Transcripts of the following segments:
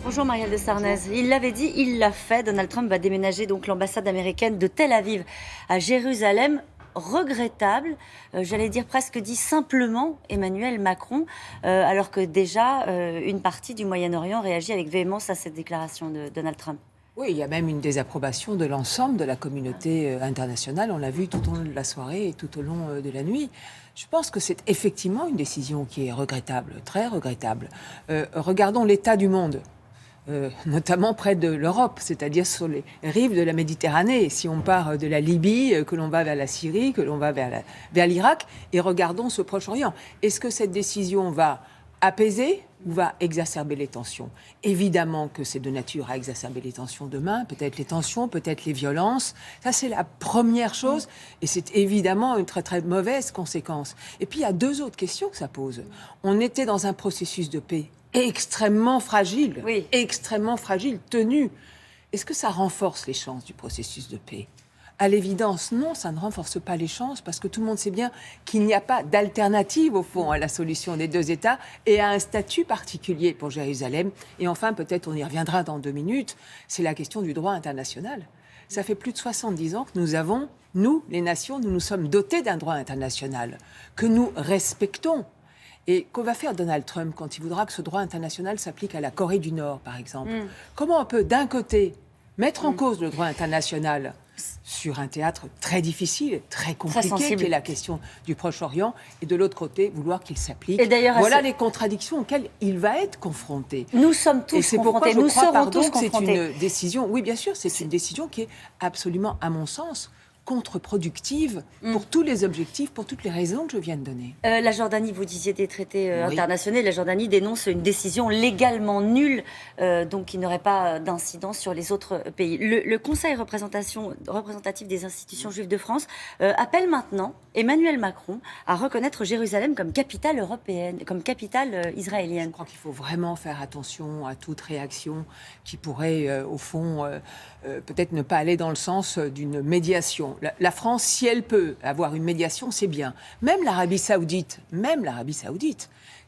Bonjour Marielle de Sarnez. Il l'avait dit, il l'a fait. Donald Trump va déménager donc l'ambassade américaine de Tel Aviv à Jérusalem. Regrettable, j'allais dire presque dit simplement Emmanuel Macron, alors que déjà une partie du Moyen-Orient réagit avec véhémence à cette déclaration de Donald Trump. Oui, il y a même une désapprobation de l'ensemble de la communauté internationale. On l'a vu tout au long de la soirée et tout au long de la nuit. Je pense que c'est effectivement une décision qui est regrettable, très regrettable. Regardons l'état du monde. Notamment près de l'Europe, c'est-à-dire sur les rives de la Méditerranée. Si on part de la Libye, que l'on va vers la Syrie, que l'on va vers l'Irak, et regardons ce Proche-Orient. Est-ce que cette décision va apaiser ou va exacerber les tensions? Évidemment que c'est de nature à exacerber les tensions demain, peut-être les tensions, peut-être les violences. Ça, c'est la première chose, et c'est évidemment une très très mauvaise conséquence. Et puis, il y a deux autres questions que ça pose. On était dans un processus de paix extrêmement fragile, tenu. Est-ce que ça renforce les chances du processus de paix? À l'évidence, non, ça ne renforce pas les chances, parce que tout le monde sait bien qu'il n'y a pas d'alternative, au fond, à la solution des deux États et à un statut particulier pour Jérusalem. Et enfin, peut-être on y reviendra dans 2 minutes, c'est la question du droit international. Ça fait plus de 70 ans que nous, les nations, nous nous sommes dotés d'un droit international, que nous respectons. Et qu'on va faire Donald Trump quand il voudra que ce droit international s'applique à la Corée du Nord, par exemple? Comment on peut, d'un côté, mettre en cause le droit international sur un théâtre très difficile, très compliqué, qui est la question du Proche-Orient, et de l'autre côté, vouloir qu'il s'applique? Voilà les contradictions auxquelles il va être confronté. Nous sommes tous confrontés, nous serons tous confrontés. C'est une décision, oui bien sûr, c'est une décision qui est absolument, à mon sens, contre-productive pour tous les objectifs, pour toutes les raisons que je viens de donner. La Jordanie, vous disiez des traités internationaux, la Jordanie dénonce une décision légalement nulle, donc qui n'aurait pas d'incidence sur les autres pays. Le Conseil représentatif des institutions juives de France appelle maintenant Emmanuel Macron à reconnaître Jérusalem comme capitale européenne, comme capitale israélienne. Je crois qu'il faut vraiment faire attention à toute réaction qui pourrait, au fond, peut-être ne pas aller dans le sens d'une médiation. La France, si elle peut avoir une médiation, c'est bien. Même l'Arabie Saoudite,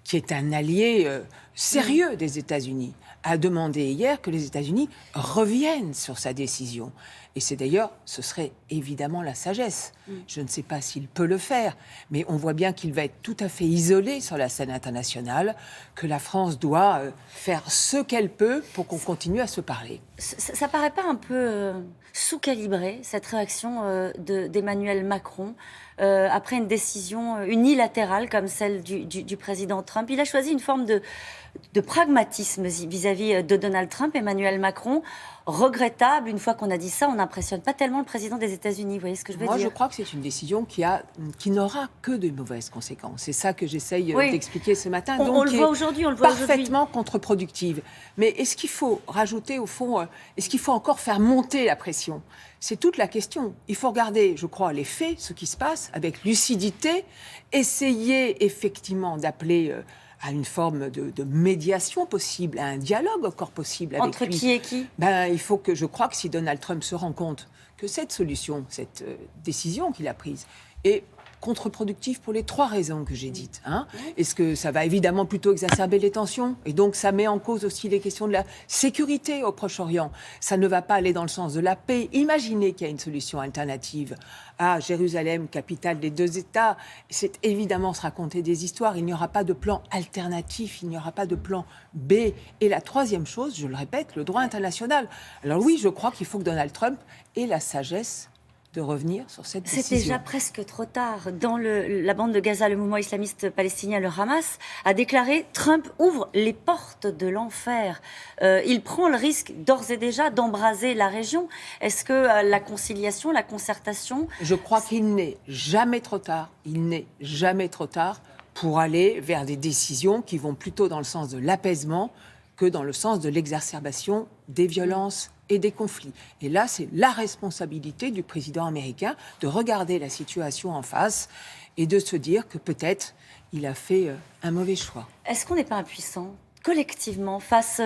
qui est un allié sérieux des États-Unis, a demandé hier que les États-Unis reviennent sur sa décision. Et c'est d'ailleurs, ce serait évidemment la sagesse. Je ne sais pas s'il peut le faire, mais on voit bien qu'il va être tout à fait isolé sur la scène internationale, que la France doit faire ce qu'elle peut pour qu'on continue à se parler. Ça paraît pas un peu sous-calibré, cette réaction d'Emmanuel Macron après une décision unilatérale comme celle du président Trump? Il a choisi une forme de pragmatisme vis-à-vis de Donald Trump, Emmanuel Macron. Regrettable, une fois qu'on a dit ça, on n'impressionne pas tellement le président des États-Unis. Vous voyez ce que je veux dire? Moi, je crois que c'est une décision qui n'aura que de mauvaises conséquences. C'est ça que j'essaye d'expliquer ce matin. On le voit aujourd'hui, parfaitement contre-productive. Mais est-ce qu'il faut rajouter, au fond, est-ce qu'il faut encore faire monter la pression? C'est toute la question. Il faut regarder, je crois, les faits, ce qui se passe, avec lucidité, essayer effectivement d'appeler à une forme de médiation possible, à un dialogue encore possible avec lui. Entre qui et qui? Je crois que si Donald Trump se rend compte que cette solution, cette décision qu'il a prise est contre-productive pour les 3 raisons que j'ai dites. Est-ce que ça va évidemment plutôt exacerber les tensions? Et donc ça met en cause aussi les questions de la sécurité au Proche-Orient. Ça ne va pas aller dans le sens de la paix. Imaginez qu'il y a une solution alternative à Jérusalem, capitale des 2 États. C'est évidemment se raconter des histoires. Il n'y aura pas de plan alternatif, il n'y aura pas de plan B. Et la 3e chose, je le répète, le droit international. Alors oui, je crois qu'il faut que Donald Trump ait la sagesse de revenir sur cette décision. C'est déjà presque trop tard. Dans la bande de Gaza, le mouvement islamiste palestinien, le Hamas, a déclaré « Trump ouvre les portes de l'enfer ». Il prend le risque d'ores et déjà d'embraser la région. Est-ce que la conciliation, la concertation... Je crois qu'il n'est jamais trop tard. Il n'est jamais trop tard pour aller vers des décisions qui vont plutôt dans le sens de l'apaisement que dans le sens de l'exacerbation des violences et des conflits. Et là, c'est la responsabilité du président américain de regarder la situation en face et de se dire que peut-être il a fait un mauvais choix. Est-ce qu'on n'est pas impuissant collectivement face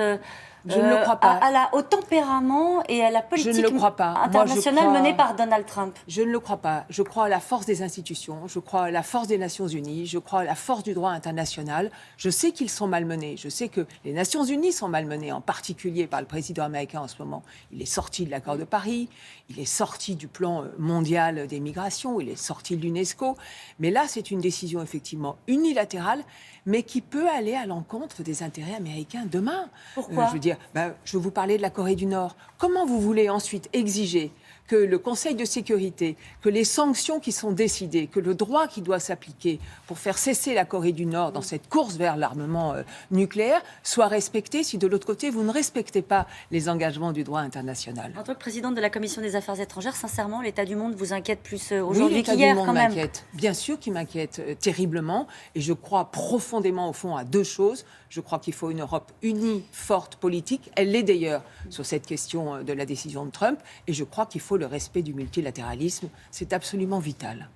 Je ne le crois pas. Au tempérament et à la politique Je ne le crois pas. internationale menée par Donald Trump. Je ne le crois pas. Je crois à la force des institutions, je crois à la force des Nations Unies, je crois à la force du droit international. Je sais qu'ils sont malmenés. Je sais que les Nations Unies sont malmenées, en particulier par le président américain en ce moment. Il est sorti de l'accord de Paris, il est sorti du plan mondial des migrations, il est sorti de l'UNESCO. Mais là, c'est une décision effectivement unilatérale, mais qui peut aller à l'encontre des intérêts américains demain. Pourquoi je vous parlais de la Corée du Nord. Comment vous voulez ensuite exiger que le Conseil de sécurité, que les sanctions qui sont décidées, que le droit qui doit s'appliquer pour faire cesser la Corée du Nord dans cette course vers l'armement nucléaire soit respecté si de l'autre côté, vous ne respectez pas les engagements du droit international? En tant que présidente de la Commission des Affaires étrangères, sincèrement, l'état du monde vous inquiète plus aujourd'hui qu'hier, l'état du monde quand même? m'inquiète. Bien sûr qu'il m'inquiète terriblement. Et je crois profondément, au fond, à deux choses. Je crois qu'il faut une Europe unie, forte, politique. Elle l'est d'ailleurs sur cette question de la décision de Trump. Et je crois qu'il faut le respect du multilatéralisme. C'est absolument vital.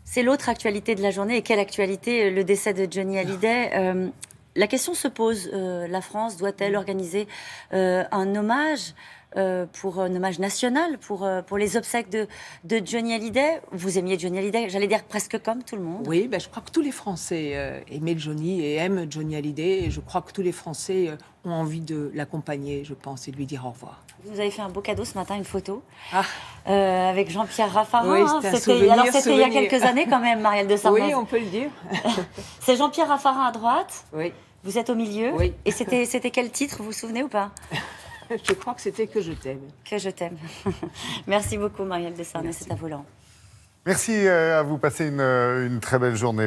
C'est l'autre actualité de la journée. Et quelle actualité? Le décès de Johnny Hallyday. La question se pose. La France doit-elle organiser un hommage un hommage national pour les obsèques de Johnny Hallyday? Vous aimiez Johnny Hallyday, j'allais dire presque comme tout le monde. Oui, je crois que tous les Français aimaient Johnny et aiment Johnny Hallyday. Et je crois que tous les Français ont envie de l'accompagner, je pense, et de lui dire au revoir. Vous nous avez fait un beau cadeau ce matin, une photo avec Jean-Pierre Raffarin. Oui, c'était il y a quelques années quand même, Marielle de Sarnez. Oui, on peut le dire. C'est Jean-Pierre Raffarin à droite. Oui. Vous êtes au milieu. Oui. Et c'était quel titre, vous vous souvenez ou pas? Je crois que c'était Que je t'aime. Que je t'aime. Merci beaucoup, Marielle de Sarnez, c'est à volant. Merci à vous, passez une très belle journée.